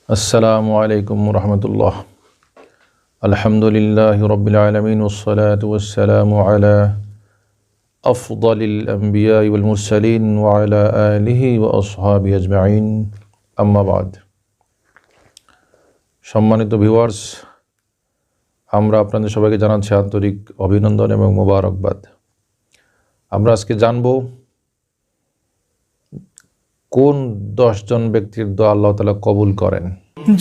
আসসালামু আলাইকুম রহমতুল্লাহ। আলহামদুলিল্লাহি রাব্বিল আলামিন ওয়াসসালাতু ওয়াসসালামু আলা আফদালিল আমবিয়া ওয়াল মুরসালিন ওয়া আলা আলিহি ওয়া আসহাবিহি আজমাইন, আম্মা বাদ। সম্মানিত ভিউয়ার্স, আমরা আপনাদের সবাইকে জানাচ্ছি আন্তরিক অভিনন্দন এবং মোবারকবাদ। আমরা আজকে জানব কোন 10 জন ব্যক্তির দোয়া আল্লাহ তাআলা কবুল করেন।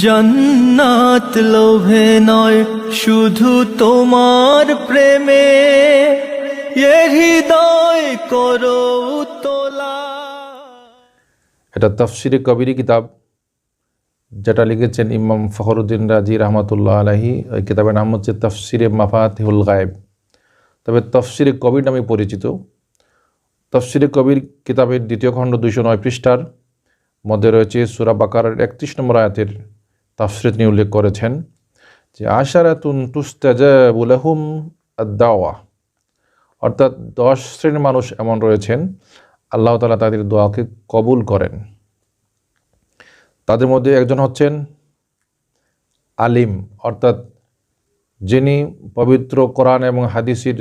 জান্নাত লোভে নয় শুধু তোমার প্রেমে, এ হৃদয় করো তোলা। এটা তাফসিরে কবির কিতাব, যেটা লিখেছেন ইমাম ফখরুদ্দিন রাজি রহমতুল্লাহ আলাইহি। ওই কিতাবের নাম হচ্ছে তাফসিরে মাফাতিহুল গায়েব, তবে তাফসিরে কবির নামে পরিচিত। তাফসিরে কবির কিতাবের 2য় খণ্ড 209 পৃষ্ঠার মধ্যে রয়েছে সূরা বাকারার 31 নম্বর আয়াতের তাফসিরে তিনি উল্লেখ করেছেন যে আশারাতুন তুস্তাজাবু লাহুম আদ-দাওয়া, অর্থাৎ 10 শ্রেণীর মানুষ এমন রয়েছেন আল্লাহ তাআলা তাদের দোয়াকে কবুল করেন। তাদের মধ্যে একজন হচ্ছেন আলিম, অর্থাৎ যিনি পবিত্র কোরআন এবং হাদিসের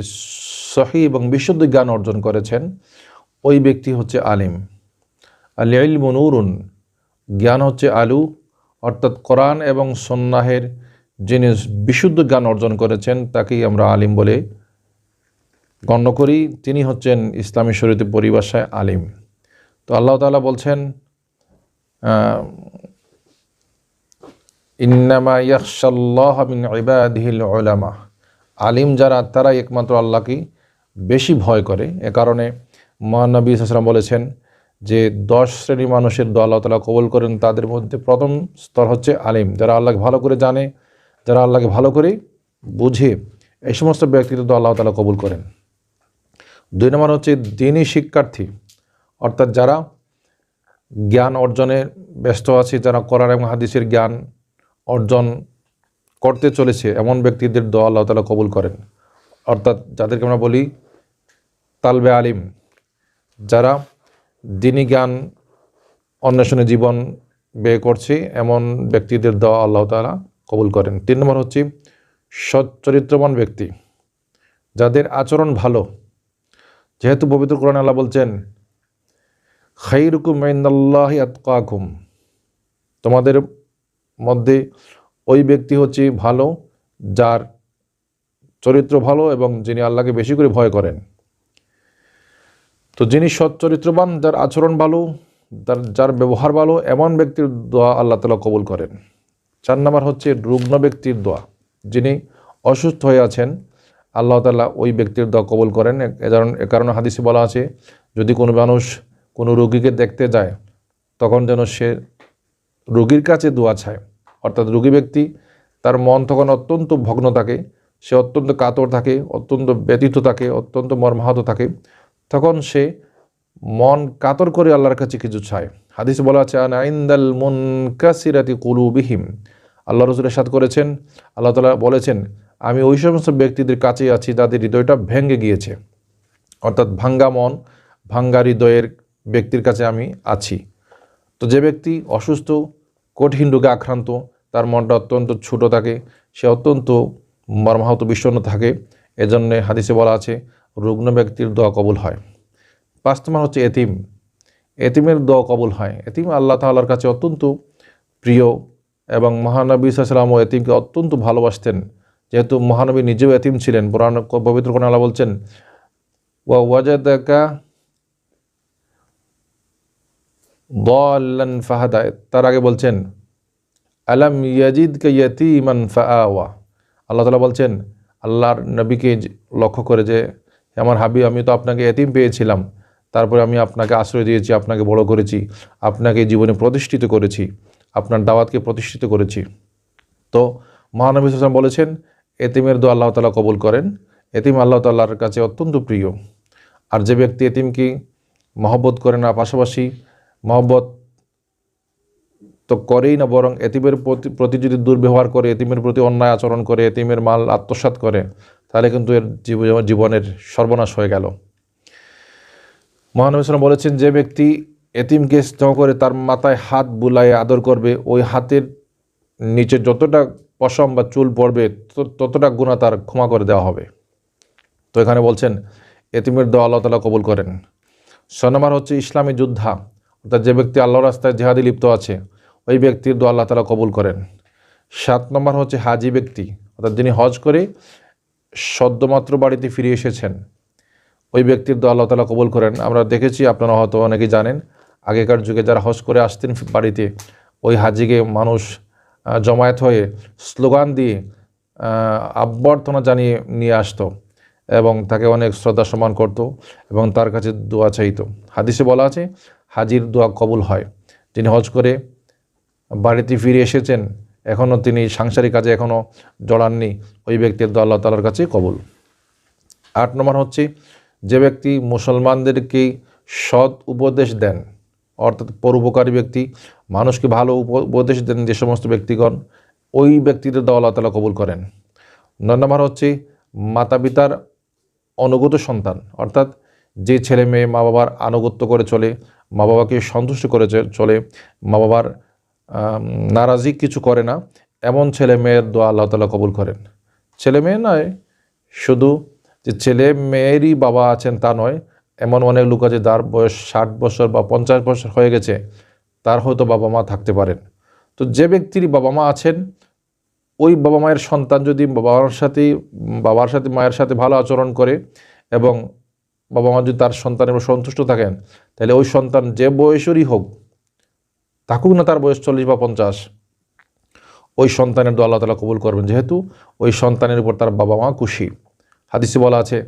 সহিহ এবং বিশুদ্ধ জ্ঞান অর্জন করেছেন, ওই ব্যক্তি হচ্ছে আলিম। আল ইলমু নূরুন, জ্ঞান হচ্ছে আলু, অর্থাৎ কোরআন এবং সুন্নাহের যিনি বিশুদ্ধ জ্ঞান অর্জন করেছেন তাকেই আমরা আলিম বলে গণ্য করি। তিনি হচ্ছেন ইসলামী শরীয়তের পরিভাষায় আলিম। তো আল্লাহ তাআলা বলছেন ইন্নামা ইয়াখশাল্লাহা মিন ইবাদিহিল উলামা, আলিম যারা তারাই একমাত্র আল্লাহকে বেশি ভয় করে। এ কারণে মহানবী সাল্লাল্লাহু আলাইহি ওয়াসাল্লাম বলেছেন যে 10 শ্রেণীর মানুষের দোয়া আল্লাহ তাআলা কবুল করেন। তাদের মধ্যে প্রথম স্তর হচ্ছে আলিম, যারা আল্লাহকে ভালো করে জানে, যারা আল্লাহকে ভালো করে বুঝে, এই সমস্ত ব্যক্তিদের দোয়া আল্লাহ তাআলা কবুল করেন। 2 নম্বর হচ্ছে দ্বীনি শিক্ষার্থী, অর্থাৎ যারা জ্ঞান অর্জনে ব্যস্ত আছে, যারা কোরআন এবং হাদিসের জ্ঞান অর্জন করতে চলেছে, এমন ব্যক্তিদের দোয়া আল্লাহ তাআলা কবুল করেন। অর্থাৎ যাদেরকে আমরা বলি তালবে আলিম, যারা দ্বীনি জ্ঞান অন্বেষণে জীবন ব্যয় করছে, এমন ব্যক্তিদের দোয়া আল্লাহ তাআলা কবুল করেন। 3 নম্বর হচ্ছে সৎ চরিত্রবান ব্যক্তি, যাদের আচরণ ভালো। যেহেতু পবিত্র কোরআনে আল্লাহ বলছেন খাইরুকুম ইনদাল্লাহি আতকাকুম, তোমাদের মধ্যে ওই ব্যক্তি হচ্ছে ভালো যার চরিত্র ভালো এবং যিনি আল্লাহকে বেশি করে ভয় করেন। তো যিনি সৎ চরিত্রবান, যার আচরণ ভালো, যার ব্যবহার ভালো, এমন ব্যক্তির দোয়া আল্লাহ তাআলা কবুল করেন। 4 নম্বর হচ্ছে রুগ্ন ব্যক্তির দোয়া, যিনি অসুস্থ হয়ে আছেন, আল্লাহ তাআলা ওই ব্যক্তির দোয়া কবুল করেন। এ কারণে হাদিসে বলা আছে যদি কোনো মানুষ কোনো রোগীকে দেখতে যায় তখন যেন সে রোগীর কাছে দোয়া চায়। অর্থাৎ রোগী ব্যক্তি, তার মন তখন অত্যন্ত ভগ্ন থাকে, সে অত্যন্ত কাতর থাকে, অত্যন্ত ব্যথিত থাকে, অত্যন্ত মর্মাহত থাকে, তখন সে মন কাতর করে আল্লাহর কাছে কিছু চায়। হাদিসে বলা আছে আনা ইনদাল মুনকাসিরাতি কুলুবিহিম, আল্লাহ রাসূল ইরশাদ করেছেন, আল্লাহ তাআলা বলেছেন আমি ওই সমস্ত ব্যক্তিদের কাছেই আছি যাদের হৃদয়টা ভেঙে গিয়েছে। অর্থাৎ ভাঙ্গা মন, ভাঙ্গা হৃদয়ের ব্যক্তির কাছে আমি আছি। তো যে ব্যক্তি অসুস্থ, কঠিন রোগে আক্রান্ত, তার মনটা অত্যন্ত ছোট থাকে, সে অত্যন্ত মর্মাহত বিষণ্ণ থাকে, এজন্য হাদিসে বলা আছে রুগ্ন ব্যক্তির দোয়া কবুল হয়। 5 নম্বর হচ্ছে এতিম, এতিমের দোয়া কবুল হয়। এতিম আল্লাহ তাআলার কাছে অত্যন্ত প্রিয় এবং মহানবী সাল্লাল্লাহু আলাইহি ওয়াসাল্লাম এতিমকে অত্যন্ত ভালোবাসতেন। যেহেতু মহানবী নিজেও এতিম ছিলেন, পবিত্র কোরআনে আল্লাহ বলছেন ওয়া ওয়াজাদাকা দাল্লান ফাহাদা, তার আগে বলছেন আলাম ইয়াজিদকা ইয়াতীমান ফাআওয়া। আল্লাহ তাআলা বলছেন আল্লাহর নবীকে লক্ষ্য করে যে আমার হাবিব, আমি তো আপনাকে এতিম পেয়েছিলাম, তারপরে আমি আপনাকে আশ্রয় দিয়েছি, আপনাকে বড় করেছি, আপনাকে জীবনে প্রতিষ্ঠিত করেছি, আপনার দাওয়াতকে প্রতিষ্ঠিত করেছি। তো মহানবী সাল্লাল্লাহু আলাইহি ওয়াসাল্লাম বলেছেন এতিমের দোয়া আল্লাহ তাআলা কবুল করেন। এতিম আল্লাহ তাআলার কাছে অত্যন্ত প্রিয়। আর যে ব্যক্তি এতিমকে মহব্বত করে না, পাশাপাশি মহব্বত তো করেই না, বরং এতিমের প্রতি যদি দুর্ব্যবহার করে, এতিমের প্রতি অন্যায় আচরণ করে, এতিমের মাল আত্মসাৎ করে, তাহলে কিন্তু এর জীবনের সর্বনাশ হয়ে গেল। মহানবী সাল্লাল্লাহু আলাইহি ওয়াসাল্লাম বলেছেন যে ব্যক্তি এতিমকে স্নেহ করে তার মাথায় হাত বুলায়ে আদর করবে, ওই হাতের নিচে যতটা পশম বা চুল পড়বে ততটা গুনাহ তার ক্ষমা করে দেওয়া হবে। তো এখানে বলছেন এতিমের দোয়া আল্লাহ তাআলা কবুল করেন। 6 নম্বর হচ্ছে ইসলামী যোদ্ধা, অর্থাৎ যে ব্যক্তি আল্লাহর রাস্তায় জিহাদে লিপ্ত আছে ওই ব্যক্তির দোয়া আল্লাহ তাআলা কবুল করেন। 7 নম্বর হচ্ছে হাজি ব্যক্তি, অর্থাৎ যিনি হজ করে সদ্যমাত্র বাড়িতে ফিরে এসেছেন ওই ব্যক্তির দোয়া আল্লাহ তাআলা কবুল করেন। আমরা দেখেছি, আপনারা হয়তো অনেকেই জানেন, আগেকার যুগে যারা হজ করে আসতেন বাড়িতে ওই হাজিকে মানুষ জমায়েত হয়ে স্লোগান দিয়ে অভ্যর্থনা জানিয়ে নিয়ে আসতো এবং তাকে অনেক শ্রদ্ধা সম্মান করত এবং তার কাছে দোয়া চাইতো। হাদিসে বলা আছে হাজির দোয়া কবুল হয়। যিনি হজ করে বাড়িতে ফিরে এসেছেন এখনও তিনি সাংসারিক কাজে এখনও জড়াননি, ওই ব্যক্তির দোয়া আল্লাহ তাআলার কাছে কবুল। 8 নম্বর হচ্ছে যে ব্যক্তি মুসলমানদেরকে সৎ উপদেশ দেন, অর্থাৎ পরোপকারী ব্যক্তি, মানুষকে ভালো উপদেশ দেন যে সমস্ত ব্যক্তিগণ, ওই ব্যক্তিদের দোয়া আল্লাহ তাআলা কবুল করেন। 9 নম্বর হচ্ছে মাতা পিতার অনুগত সন্তান, অর্থাৎ যে ছেলে মেয়ে মা বাবার আনুগত্য করে চলে, মা বাবাকে সন্তুষ্ট করে চলে, মা বাবার নারাজি কিছু করে না, এমন ছেলে মেয়ের দোয়া আল্লাহ তাআলা কবুল করেন। ছেলে মেয়ে নয়, শুধু যে ছেলে মেয়েরই বাবা আছেন তা নয়, এমন অনেক লোক আছে যার বয়স 60 বছর বা 50 বছর হয়ে গেছে, তার হয়তো বাবা মা থাকতে পারেন। তো যে ব্যক্তির বাবা মা আছেন ওই বাবা মায়ের সন্তান যদি বাবার সাথে মায়ের সাথে ভালো আচরণ করে এবং বাবা মা যদি তার সন্তানের উপর সন্তুষ্ট থাকেন, তাহলে ওই সন্তান যে বয়সেরই হোক, থাকুক না তার বয়স 40 বা 50, ওই সন্তানের দোয়া আল্লাহ তাআলা কবুল করবেন, যেহেতু ওই সন্তানের উপর তার বাবা মা খুশি। হাদিসে বলা আছে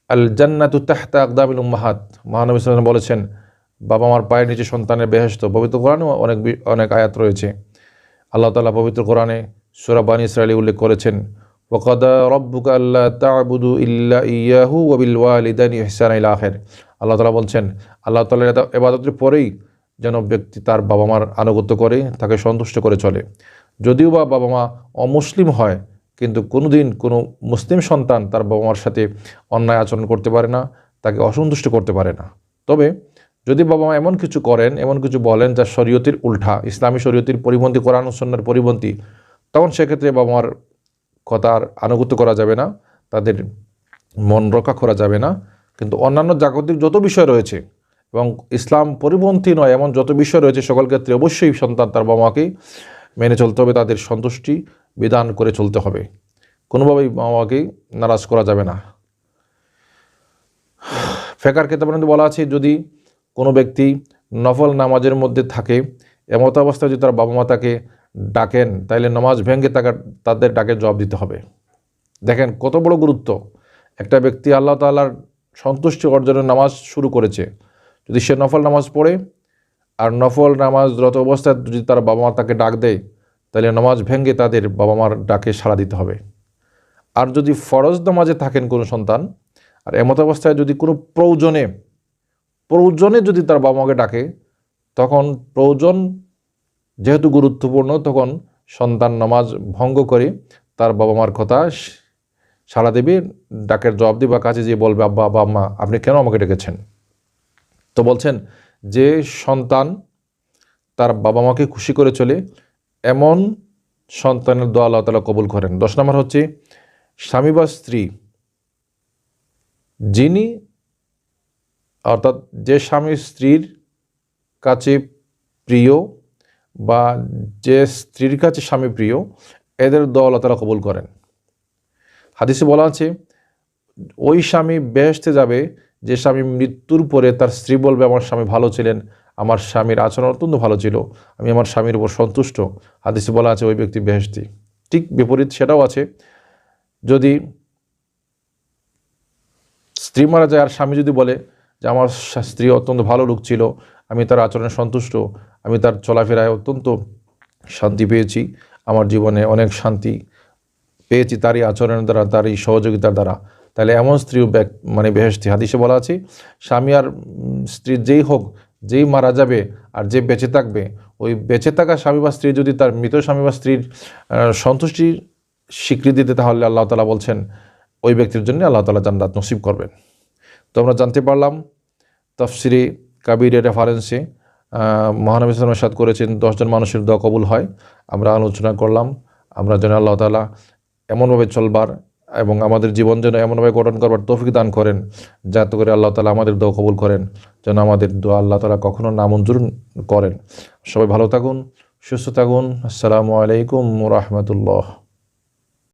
আল জান্নাতু তাহতা আকদামিল উম্মাহাত, মহানবী সাল্লাল্লাহু আলাইহি ওয়াসাল্লাম বলেছেন বাবা মার পায়ের নিচে সন্তানের বেহেশত। পবিত্র কোরআনেও অনেক আয়াত রয়েছে। আল্লাহ তাআলা পবিত্র কোরআনে সূরা বানী ইসরাঈলে উল্লেখ করেছেন ওয়াকাদা রাব্বুকা আল্লা তা'বুদু ইল্লা ইয়্যাহু ওয়া বিল ওয়ালিদাইনি ইহসানা ইলা আখির। আল্লাহ তাআলা বলছেন আল্লাহ তাআলার ইবাদতের পরেই যেন ব্যক্তি তার বাবা মার আনুগত্য করে, তাকে সন্তুষ্ট করে চলে। যদিও বা বাবা মা অমুসলিম হয়, কিন্তু কোনোদিন কোনো মুসলিম সন্তান তার বাবা মার সাথে অন্যায় আচরণ করতে পারে না, তাকে অসন্তুষ্ট করতে পারে না। তবে যদি বাবা মা এমন কিছু করেন, এমন কিছু বলেন যা শরীয়তের উল্টা, ইসলামী শরীয়তের পরিপন্থী, কোরআন ও সুন্নাহর পরিপন্থী, তখন সেক্ষেত্রে বাবা মার কথার আনুগত্য করা যাবে না, তাদের মন রক্ষা করা যাবে না। কিন্তু অন্যান্য জাগতিক যত বিষয় রয়েছে এবং ইসলাম পরিপন্থী নয় এমন যত বিষয় রয়েছে, সকল ক্ষেত্রে অবশ্যই সন্তান তার বাবা মাকে মেনে চলতে হবে, তাদের সন্তুষ্টি বিধান করে চলতে হবে, কোনোভাবেই বাবা মাকে নারাজ করা যাবে না। ফিকহের কিতাবের মধ্যে বলা আছে যদি কোনো ব্যক্তি নফল নামাজের মধ্যে থাকে, এমত অবস্থায় যদি তার বাবা মা তাকে ডাকেন, তাইলে নামাজ ভেঙে তাদের ডাকে জবাব দিতে হবে। দেখেন কত বড় গুরুত্ব। একটা ব্যক্তি আল্লাহ তাআলার সন্তুষ্টি অর্জনের নামাজ শুরু করেছে, যদি সে নফল নামাজ পড়ে আর নফল নামাজরত অবস্থায় যদি তার বাবা মা তাকে ডাক দেয়, তাহলে নামাজ ভেঙে তাদের বাবা মার ডাকে সাড়া দিতে হবে। আর যদি ফরজ নামাজে থাকেন কোনো সন্তান, আর এমত অবস্থায় যদি কোনো প্রয়োজনে যদি তার বাবা মাকে ডাকে, তখন প্রয়োজন যেহেতু গুরুত্বপূর্ণ, তখন সন্তান নামাজ ভঙ্গ করে তার বাবা মার কথা সাড়া দেবে, ডাকের জবাব দিবে, কাছে যেয়ে বলবে আব্বা বা আম্মা আপনি কেন আমাকে ডেকেছেন। তো বলছেন যে সন্তান তার বাবা মাকে খুশি করে চলে, এমন সন্তানের দোয়া আল্লাহ তাআলা কবুল করেন। 10 নম্বর হচ্ছে স্বামী বা স্ত্রী, যিনি অর্থাৎ যে স্বামী স্ত্রীর কাছে প্রিয় বা যে স্ত্রীর কাছে স্বামী প্রিয়, এদের দোয়া আল্লাহ তাআলা কবুল করেন। হাদিসে বলা আছে ওই স্বামী বেহেশতে যাবে যে স্বামী মৃত্যুর পরে তার স্ত্রী বলবে আমার স্বামী ভালো ছিলেন, আমার স্বামীর আচরণ অত্যন্ত ভালো ছিল, আমি আমার স্বামীর উপর সন্তুষ্ট। হাদিসে বলা আছে ওই ব্যক্তি বেহেশতি। ঠিক বিপরীত সেটাও আছে, যদি স্ত্রী মারা যায় আর স্বামী যদি বলে যে আমার স্ত্রী অত্যন্ত ভালো লোক ছিল, আমি তার আচরণে সন্তুষ্ট, আমি তার চলাফেরায় অত্যন্ত শান্তি পেয়েছি, আমার জীবনে অনেক শান্তি পেয়েছি তারই আচরণের দ্বারা, তারই সহযোগিতার দ্বারা, তাহলে এমন স্ত্রীও মানে বেহেশতি। হাদিসে বলা আছে স্বামী আর স্ত্রী যেই হোক, যেই মারা যাবে আর যে বেঁচে থাকবে, ওই বেঁচে থাকা স্বামী বা স্ত্রী যদি তার মৃত স্বামী বা স্ত্রীর সন্তুষ্টির স্বীকৃতি দিতে, তাহলে আল্লাহ তাআলা বলছেন ওই ব্যক্তির জন্য আল্লাহ তাআলা জান্নাত নসিব করবেন। তো আমরা জানতে পারলাম তাফসিরে কাবিরের রেফারেন্সে মহানবী সাল্লাল্লাহু আলাইহি ওয়াসাল্লাম ইরশাদ করেছেন 10 জন মানুষের দোয়া কবুল হয়। আমরা আলোচনা করলাম, আমরা যেন আল্লাহ তাআলা এমনভাবে চলবার এবং আমাদের জীবন যেন এমনভাবে গঠন করবার তৌফিক দান করেন যাতে করে আল্লাহ তাআলা আমাদের দোয়া কবুল করেন, যেন আমাদের দোয়া আল্লাহ তাআলা কখনো নামঞ্জুর করেন। সবাই ভালো থাকুন, সুস্থ থাকুন। আসসালামু আলাইকুম ওয়া রাহমাতুল্লাহ।